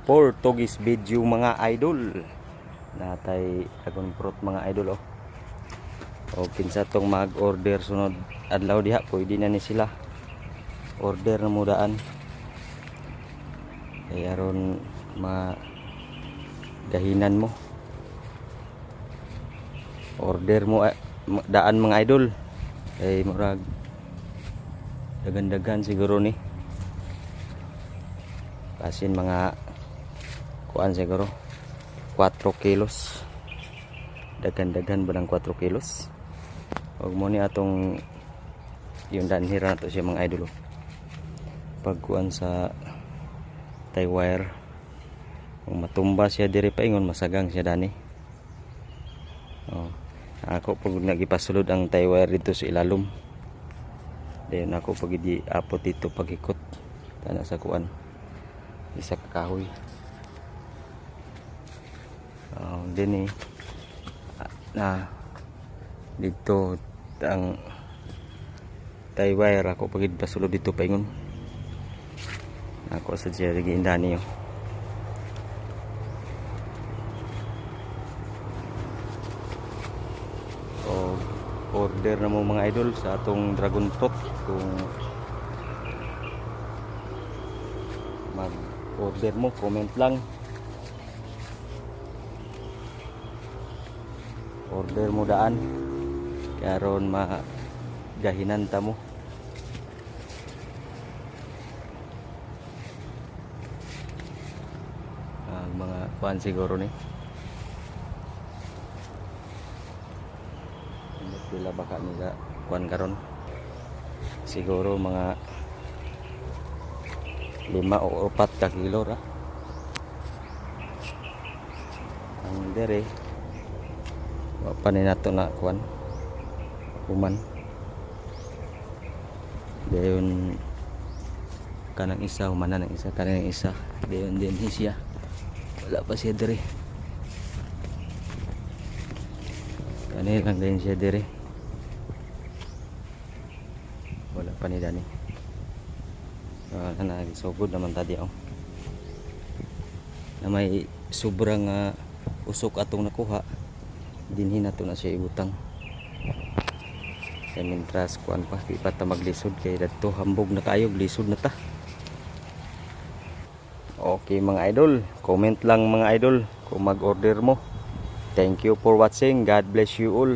Portuguese video mga idol. Natay dragon fruit mga idol oh. O kinsa tong mag-order sunod adlaw diha pwede na ni sila. Order na mudaan. Kay aron magahinan mo. Order mo daan mga idol. Kay murag dagan-dagan siguro ni. Kasin mga kuan siguro 4 kilos. Dagan-dagan ba ng 4 kilos? Huwag mo ni atong yung danhira na to siya mga idol. Pagkuan sa tie wire. Kung matumba siya diri pa ingon masagang siya dani. Oh. Ako pag nagipasulod ang tie wire dito sa ilalom. Then ako pag di-apot dito pag-ikot tana sa kuan. Isa kahoy. Din na dito ang tie wire ako pag pasulod dito paingon. Ako sa diya lagi indani yo. Order na mo mga idol sa atong dragon fruit kung mag-order mo comment lang. Order mo daan karon magahinan ta mo. Mga kuan siguro ni pila baka nila kuan karon siguro mga 5 o 4 ka kilo ra ang dere wa pa ni nato na kuan human dayon kanang isa humanan ang isa kanang isa dayon din siya wala pa siya dere kanil lang din siya dere wala pa ni dani nagsugod naman tadi oh na may sobrang usok atong nakuha dinhi nato na siya ibutang kaya mintras kuan pa di pa ta maglisod kay dadto hambog na kayo lisod na ta. Okay mga idol, comment lang mga idol kung mag-order mo. Thank you for watching. God bless you all.